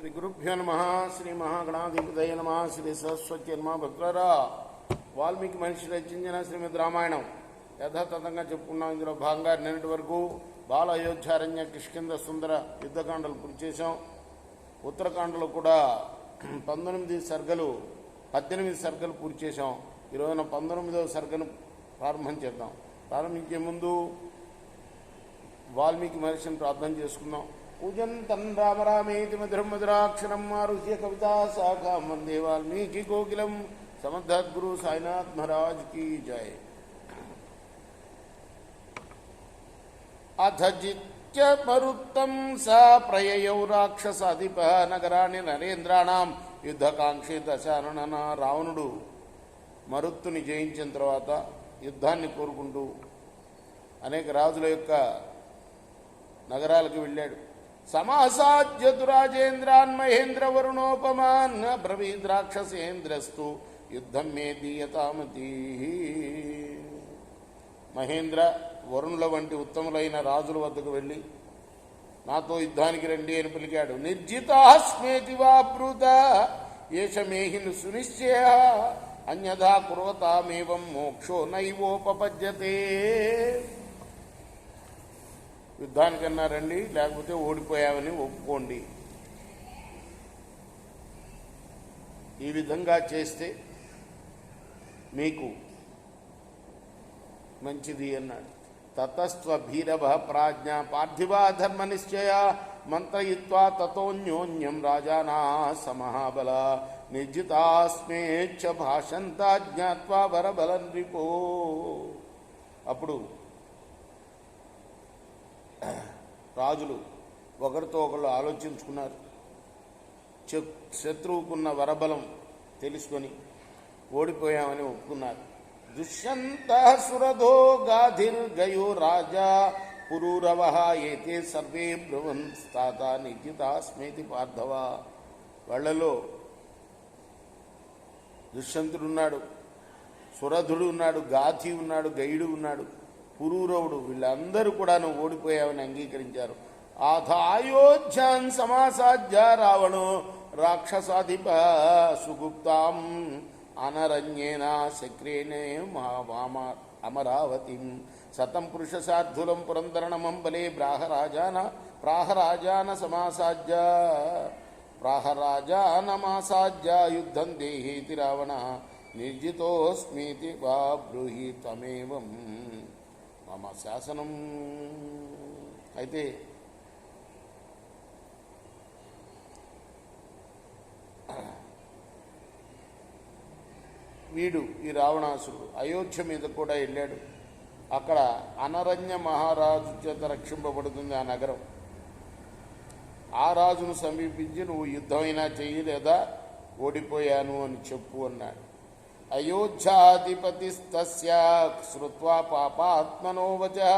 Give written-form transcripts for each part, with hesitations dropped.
శ్రీ గురుభ్యో నమ. శ్రీ మహాగణాధిపతయ నమ. శ్రీ సరస్వతి నమ. భద్రరా వాల్మీకి మహర్షి రచించిన శ్రీమద్ రామాయణం యథాతథంగా చెప్పుకున్నాం. ఇందులో భాగంగా నిన్నటి వరకు బాల అయోధ్యారణ్య కిష్కింద సుందర యుద్ధకాండలు పూర్తి చేశాం. ఉత్తరకాండలో కూడా 18 సర్గలు పూర్తి చేశాం. ఈరోజున 19వ సర్గను ప్రారంభం చేద్దాం. ప్రారంభించే ముందు వాల్మీకి మహర్షిని ప్రార్థన చేసుకుందాం. పూజంతం రామ రామేతి మధురం మధురాక్షరం ఆరుహ్య కవితా శాఖాం వందే వాల్మీకి కోకిలం. సమర్థద్గురు సాయినాథ్ మహారాజ్ की जय. అథ జిత్య మరుత్తం సా ప్రయయౌ రాక్షసాధిప నగరాన్ని నరేంద్రాణం యుద్ధకాంక్షి దశానన. రావణుడు మరుత్తుని జయించిన తర్వాత యుద్ధాన్ని కోరుకుంటూ అనేక రాజుల యొక్క నగరాలకు వెళ్ళాడు. సమాసాద్యతు రాజేంద్రాన్ మహేంద్ర వరుణోపమాన్ బ్రవీద్ రాక్షసేంద్రస్తు యుద్ధం మే దీయతామతి. మహేంద్ర వరుణుల వంటి ఉత్తములైన రాజుల వద్దకు వెళ్ళి నాతో యుద్ధానికి రండి అని పలికాడు. నిర్జితాస్మేతి వా బ్రూత ఏషమేహిను సునిశ్చయ అన్యథా కుర్వతామేవం మోక్షో నైవోపపద్యతే. యుద్ధానికన్నా రండి, లేకపోతే ఓడిపోయామని ఒప్పుకోండి. ఈ విధంగా చేస్తే మీకు మంచిది అన్నాడు. తతస్త్వభీరభ ప్రాజ్ఞ పార్థివా ధర్మ నిశ్చయ మంత్రయిత్వా తతోన్యోన్యం రాజానా సమహాబల నిర్జితాస్మేచ్ఛ భాషంతా జ్ఞాత్వా వరబలం రిపో. అప్పుడు రాజులు ఒకరితో ఒకళ్ళు ఆలోచించుకున్నారు. శత్రువుకున్న వరబలం తెలుసుకొని ఓడిపోయామని ఒప్పుకున్నారు. దుష్యంత సురధో గాధిర్గయో రాజా పురూరవ ఏతే సర్వే బ్రువంస్తాత నిజితాస్మేతి పార్థవ. వాళ్లలో దుష్యంతుడున్నాడు, సురధుడు ఉన్నాడు, గాధి ఉన్నాడు, గయుడు ఉన్నాడు, పురూరవుడు. వీళ్ళందరూ కూడా నువ్వు ఓడిపోయావని అంగీకరించారు. ఆథాయోధ్యాన్ సమాసాధ్య రావణో రాక్షసాధిప సుగుప్తాం అనరణ్యేన శక్రేణే అమరావతి శతం పురుషశార్ధులం పురంధరణమం బలే ప్రాహరాజానమాసాధ్య యుద్ధం దేహేతి రావణ నిర్జితోస్మీతి వా బ్రూహి త్వమేవం మమ శాసనం. అయితే వీడు ఈ రావణాసురుడు అయోధ్య మీద కూడా వెళ్ళాడు. అక్కడ అనరణ్య మహారాజు చేత రక్షింపబడుతుంది ఆ నగరం. ఆ రాజును సమీపించి నువ్వు యుద్ధమైనా చెయ్యి లేదా ఓడిపోయాను అని చెప్పు అన్నాడు. అయోధ్యాధిపతిస్తస్య శ్రుత్వా పాపాత్మనో వచః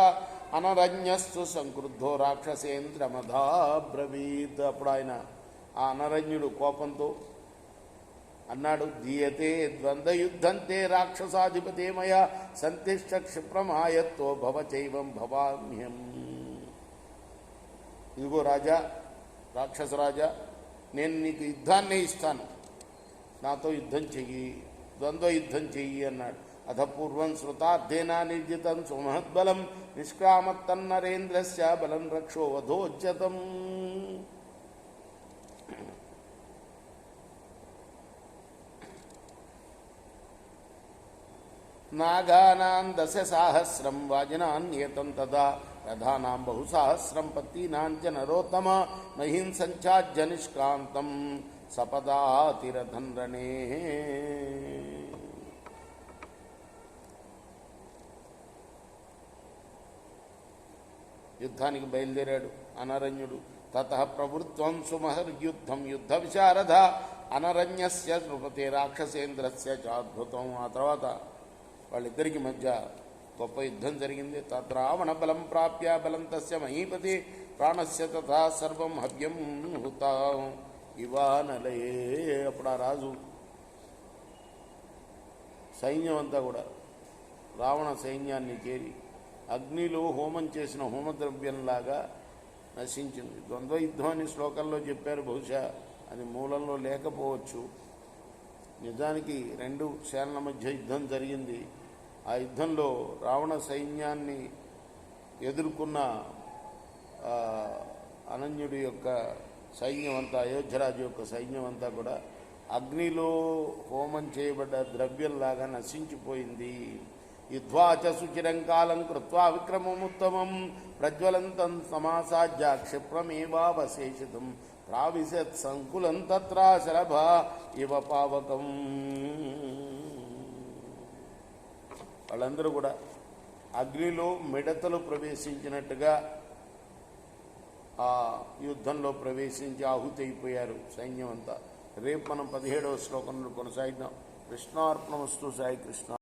అనరణ్యస్తు సంక్రుద్ధో రాక్షసేంద్రమధాబ్రవీత్. అప్పుడు ఆయన ఆ అనరణ్యుడు కోపంతో అన్నాడు, దీయతే ద్వంద్వయుద్ధంతే రాక్షసాధిపతే మయా సంతిష్ట క్షిప్రమాయత్తో భవచైవం భవామ్యం. ఇదిగో రాజా, రాక్షసరాజా, నేను నీకు యుద్ధాన్నే ఇస్తాను, నాతో యుద్ధం చెయ్యి, ద్వంద్వ యుద్ధం చెయ్యి అన్నాడు. అథ పూర్వం శృతార్థేనా నిర్జితం సుమహద్బలం నిష్క్రామత్తన్నరేంద్రస్య బలం రక్షో వధోజ్యతం. నాగానాం 10,000 వాజినాన్ నియతం తదా రథానాం బహుసహస్రం పత్తీనాంచ నరోత్తమ మహింసంచాజ్య నిష్కాంతం సపదాతిరథం రణే. యుద్ధానికి బయలుదేరాడు అనరణ్యుడు. తతః ప్రవృత్వం సుమహర్యుద్ధం యుద్ధ విశారద అనరణ్యస్య నృపతే రాక్షసేంద్రస్య చాద్భుతం. ఆ తర్వాత వాళ్ళిద్దరికి మధ్య గొప్ప యుద్ధం జరిగింది. తద్రావణ బలం ప్రాప్య బలం తస్య మహీపతి ప్రాణస్య తథా సర్వం హవ్యం హుతా ఇవానలయే. అప్పుడు ఆ రాజు సైన్యం అంతా కూడా రావణ సైన్యాన్ని చేరి అగ్నిలో హోమం చేసిన హోమద్రవ్యంలాగా నశించింది. ద్వంద్వ యుద్ధం అని శ్లోకంలో చెప్పారు. బహుశా అది మూలంలో లేకపోవచ్చు. నిజానికి రెండు సేనల మధ్య యుద్ధం జరిగింది. ఆ యుద్ధంలో రావణ సైన్యాన్ని ఎదుర్కొన్న అనన్యుడి యొక్క సైన్యం అంతా, అయోధ్యరాజు యొక్క సైన్యం అంతా కూడా అగ్నిలో హోమం చేయబడ్డ ద్రవ్యంలాగా నశించిపోయింది. యుద్ధ్వాచ సుచిరంకాలం కృత్వా విక్రమముత్తమం ప్రజ్వలంతం సమాసాజ్య క్షిప్రమేవావశేషితం ప్రావిశత్ సంకులం తత్రా శరభ ఇవ పావకం. వాళ్ళందరూ కూడా అగ్నిలో మిడతలు ప్రవేశించినట్టుగా ఆ యుద్ధంలో ప్రవేశించి ఆహుతి అయిపోయారు సైన్యం అంతా. రేపు మనం 17వ శ్లోకంలో కొనసాగిద్దాం. కృష్ణార్పణమస్తు. సాయి కృష్ణ.